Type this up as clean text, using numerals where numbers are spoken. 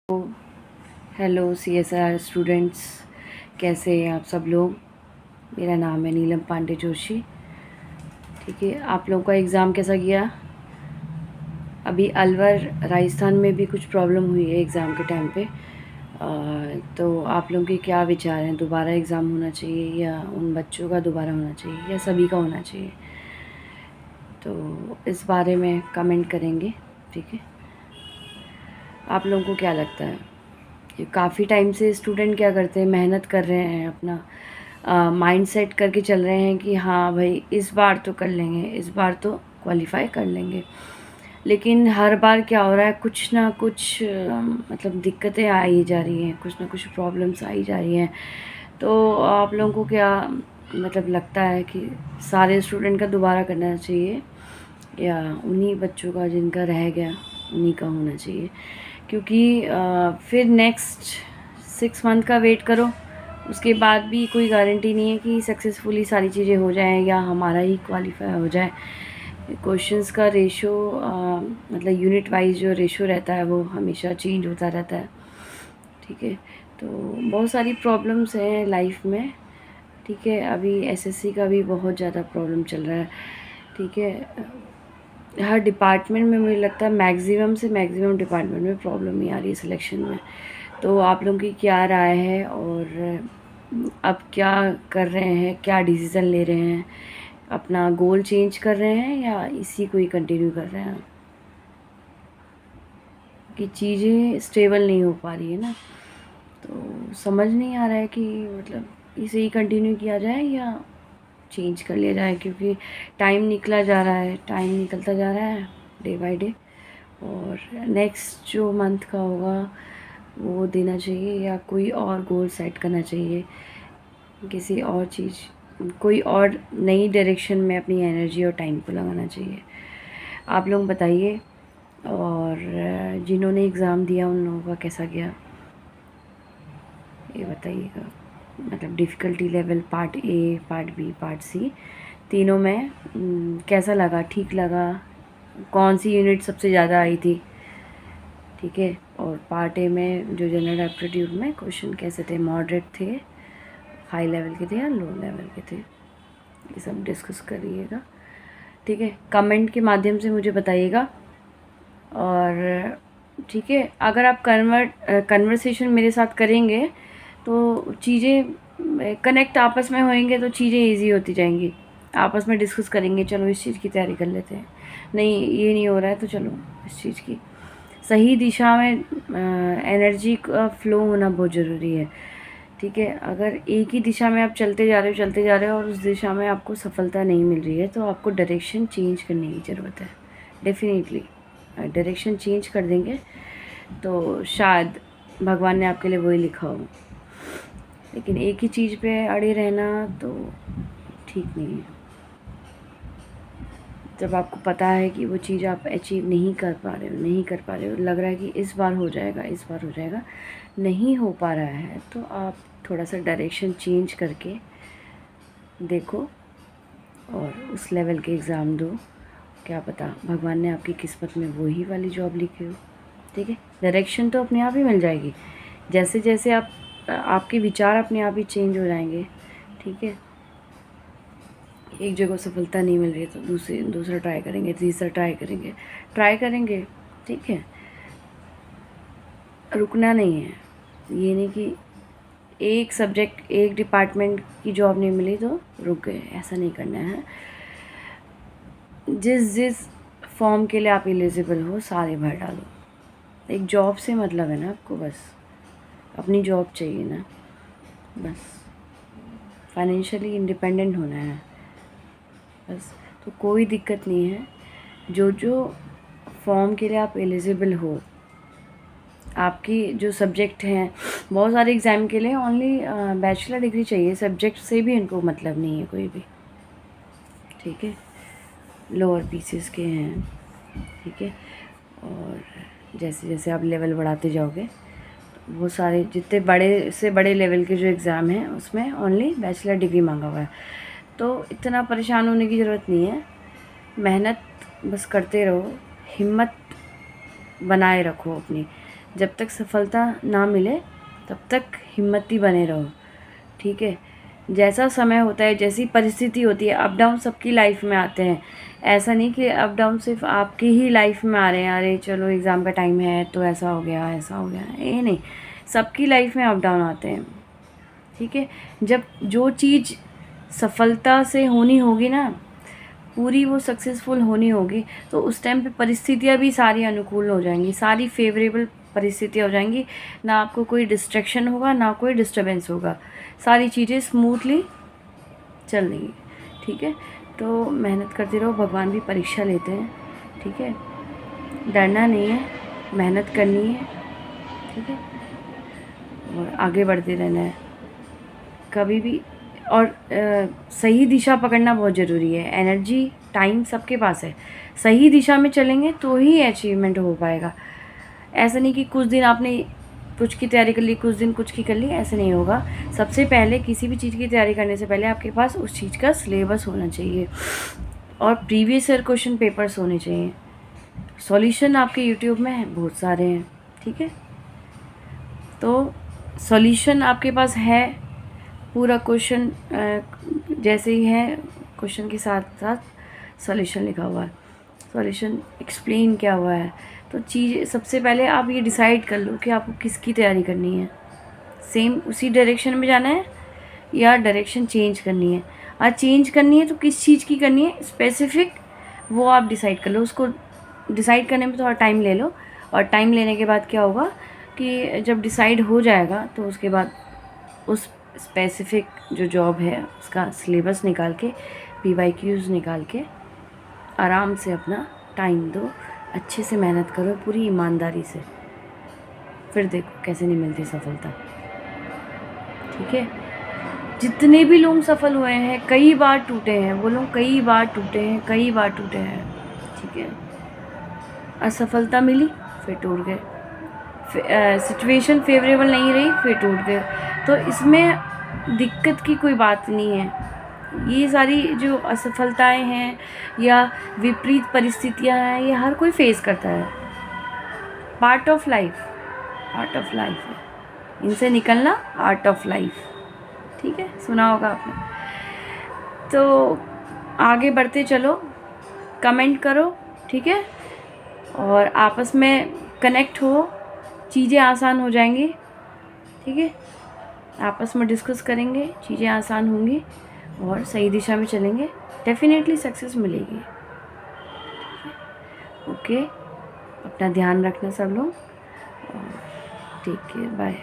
Hello CSR students, कैसे हैं आप सब लोग। मेरा नाम है नीलम पांडे जोशी। ठीक है, आप लोगों का एग्ज़ाम कैसा गया। अभी अलवर राजस्थान में भी कुछ प्रॉब्लम हुई है एग्ज़ाम के टाइम पे। तो आप लोगों के क्या विचार हैं, दोबारा एग्ज़ाम होना चाहिए या उन बच्चों का दोबारा होना चाहिए या सभी का होना चाहिए। तो इस बारे में कमेंट करेंगे। ठीक है, आप लोगों को क्या लगता है। काफ़ी टाइम से स्टूडेंट क्या करते हैं, मेहनत कर रहे हैं, अपना माइंड सेट करके चल रहे हैं कि हाँ भाई इस बार तो कर लेंगे, इस बार तो क्वालिफाई कर लेंगे। लेकिन हर बार क्या हो रहा है, कुछ ना कुछ मतलब दिक्कतें आई जा रही हैं, कुछ ना कुछ प्रॉब्लम्स आई जा रही हैं। तो आप लोगों को क्या मतलब लगता है कि सारे स्टूडेंट का दोबारा करना चाहिए या उन्हीं बच्चों का जिनका रह गया उन्हीं का होना चाहिए। क्योंकि फिर नेक्स्ट 6 मंथ का वेट करो, उसके बाद भी कोई गारंटी नहीं है कि सक्सेसफुली सारी चीज़ें हो जाएं या हमारा ही क्वालिफाई हो जाए। क्वेश्चंस का रेशो मतलब यूनिट वाइज जो रेशो रहता है वो हमेशा चेंज होता रहता है। ठीक है, तो बहुत सारी प्रॉब्लम्स हैं लाइफ में। ठीक है, अभी एसएससी का भी बहुत ज़्यादा प्रॉब्लम चल रहा है। ठीक है, हर डिपार्टमेंट में मुझे लगता है मैक्सिमम से मैक्सिमम डिपार्टमेंट में प्रॉब्लम ही आ रही है सिलेक्शन में। तो आप लोगों की क्या राय है और अब क्या कर रहे हैं, क्या डिसीज़न ले रहे हैं, अपना गोल चेंज कर रहे हैं या इसी को ही कंटिन्यू कर रहे हैं। कि चीज़ें स्टेबल नहीं हो पा रही है ना, तो समझ नहीं आ रहा है कि मतलब इसे ही कंटिन्यू किया जाए या चेंज कर लिया जाए। क्योंकि टाइम निकला जा रहा है, टाइम निकलता जा रहा है डे बाय डे, और नेक्स्ट जो मंथ का होगा वो देना चाहिए या कोई और गोल सेट करना चाहिए, किसी और चीज़, कोई और नई डायरेक्शन में अपनी एनर्जी और टाइम को लगाना चाहिए। आप लोग बताइए, और जिन्होंने एग्ज़ाम दिया उन लोगों का कैसा गया ये बताइएगा। मतलब difficulty level part A, part B, part C, तीनों में कैसा लगा, ठीक लगा, कौन सी यूनिट सबसे ज़्यादा आई थी। ठीक है, और पार्ट ए में जो जनरल एप्टीट्यूड में क्वेश्चन कैसे थे, मॉडरेट थे, हाई लेवल के थे या लो लेवल के थे, ये सब डिस्कस करिएगा। ठीक है, कमेंट के माध्यम से मुझे बताइएगा। और ठीक है, अगर आप कन्वर्सेशन मेरे साथ करेंगे तो चीज़ें कनेक्ट आपस में होएंगे तो चीज़ें इजी होती जाएंगी। आपस में डिस्कस करेंगे, चलो इस चीज़ की तैयारी कर लेते हैं, नहीं ये नहीं हो रहा है तो चलो इस चीज़ की सही दिशा में एनर्जी का फ्लो होना बहुत ज़रूरी है। ठीक है, अगर एक ही दिशा में आप चलते जा रहे हो और उस दिशा में आपको सफलता नहीं मिल रही है तो आपको डायरेक्शन चेंज करने की ज़रूरत है। डेफिनेटली डायरेक्शन चेंज कर देंगे तो शायद भगवान ने आपके लिए वही लिखा हो। लेकिन एक ही चीज़ पे अड़े रहना तो ठीक नहीं है। जब आपको पता है कि वो चीज़ आप अचीव नहीं कर पा रहे हो, लग रहा है कि इस बार हो जाएगा, इस बार हो जाएगा, नहीं हो पा रहा है, तो आप थोड़ा सा डायरेक्शन चेंज करके देखो और उस लेवल के एग्ज़ाम दो। क्या पता भगवान ने आपकी किस्मत में वही वाली जॉब लिखी हो। ठीक है, डायरेक्शन तो अपने आप ही मिल जाएगी, जैसे जैसे आपके विचार अपने आप ही चेंज हो जाएंगे। ठीक है, एक जगह सफलता नहीं मिल रही है तो दूसरा ट्राई करेंगे, तीसरा ट्राई करेंगे। ठीक है, रुकना नहीं है। ये नहीं कि एक सब्जेक्ट, एक डिपार्टमेंट की जॉब नहीं मिली तो रुक गए, ऐसा नहीं करना है। जिस जिस फॉर्म के लिए आप एलिजिबल हो सारे भर डालो। एक जॉब से मतलब है ना आपको, बस अपनी जॉब चाहिए ना, बस फाइनेंशियली इंडिपेंडेंट होना है बस, तो कोई दिक्कत नहीं है। जो जो फॉर्म के लिए आप एलिजिबल हो, आपकी जो सब्जेक्ट हैं, बहुत सारे एग्ज़ाम के लिए ओनली बैचलर डिग्री चाहिए, सब्जेक्ट से भी इनको मतलब नहीं है कोई भी। ठीक है, लोअर पीसेस के हैं। ठीक है, और जैसे जैसे आप लेवल बढ़ाते जाओगे वो सारे जितने बड़े से बड़े लेवल के जो एग्ज़ाम हैं उसमें ओनली बैचलर डिग्री मांगा हुआ है। तो इतना परेशान होने की ज़रूरत नहीं है, मेहनत बस करते रहो, हिम्मत बनाए रखो अपनी। जब तक सफलता ना मिले तब तक हिम्मती बने रहो, ठीक है। जैसा समय होता है, जैसी परिस्थिति होती है, अप डाउन सबकी लाइफ में आते हैं। ऐसा नहीं कि अप डाउन सिर्फ आपकी ही लाइफ में आ रहे हैं, अरे चलो एग्ज़ाम का टाइम है तो ऐसा हो गया, ऐसा हो गया, ये नहीं, सबकी लाइफ में अप डाउन आते हैं, ठीक है। जब जो चीज़ सफलता से होनी होगी ना, पूरी वो सक्सेसफुल होनी होगी, तो उस टाइम पे परिस्थितियाँ भी सारी अनुकूल हो जाएंगी, सारी फेवरेबल परिस्थितियाँ हो जाएंगी। ना आपको कोई डिस्ट्रैक्शन होगा, ना कोई डिस्टर्बेंस होगा, सारी चीज़ें स्मूथली चल रही, ठीक है। तो मेहनत करते रहो, भगवान भी परीक्षा लेते हैं, ठीक है। डरना नहीं है, मेहनत करनी है, ठीक है, और आगे बढ़ते रहना है कभी भी। और सही दिशा पकड़ना बहुत ज़रूरी है। एनर्जी, टाइम सबके पास है, सही दिशा में चलेंगे तो ही अचीवमेंट हो पाएगा। ऐसा नहीं कि कुछ दिन आपने कुछ की तैयारी कर ली, कुछ दिन कुछ की कर ली, ऐसे नहीं होगा। सबसे पहले किसी भी चीज़ की तैयारी करने से पहले आपके पास उस चीज़ का सिलेबस होना चाहिए और प्रीवियस ईयर क्वेश्चन पेपर्स होने चाहिए। सॉल्यूशन आपके यूट्यूब में बहुत सारे हैं, ठीक है। तो सॉल्यूशन आपके पास है, पूरा क्वेश्चन जैसे ही है, क्वेश्चन के साथ साथ सॉल्यूशन लिखा हुआ है, सॉल्यूशन एक्सप्लेन किया हुआ है। तो चीज़ सबसे पहले आप ये डिसाइड कर लो कि आपको किसकी तैयारी करनी है, सेम उसी डायरेक्शन में जाना है या डायरेक्शन चेंज करनी है। और चेंज करनी है तो किस चीज़ की करनी है स्पेसिफिक, वो आप डिसाइड कर लो। उसको डिसाइड करने में थोड़ा टाइम ले लो, और टाइम लेने के बाद क्या होगा कि जब डिसाइड हो जाएगा तो उसके बाद उस स्पेसिफिक जो जॉब है उसका सिलेबस निकाल के, PYQs निकाल के आराम से अपना टाइम दो, अच्छे से मेहनत करो पूरी ईमानदारी से, फिर देखो कैसे नहीं मिलती सफलता, ठीक है। जितने भी लोग सफल हुए हैं कई बार टूटे हैं, वो लोग कई बार टूटे हैं, कई बार टूटे हैं, ठीक है। असफलता मिली फिर टूट गए, सिचुएशन फेवरेबल नहीं रही फिर टूट गए। तो इसमें दिक्कत की कोई बात नहीं है। ये सारी जो असफलताएं हैं या विपरीत परिस्थितियां हैं, ये हर कोई फेस करता है, part of life, part of life है, इनसे निकलना आर्ट ऑफ लाइफ, ठीक है, सुना होगा आपने। तो आगे बढ़ते चलो, कमेंट करो, ठीक है, और आपस में कनेक्ट हो, चीज़ें आसान हो जाएंगी, ठीक है। आपस में डिस्कस करेंगे, चीज़ें आसान होंगी और सही दिशा में चलेंगे, डेफिनेटली सक्सेस मिलेगी, ओके। अपना ध्यान रखना सब लोग, ठीक है, बाय।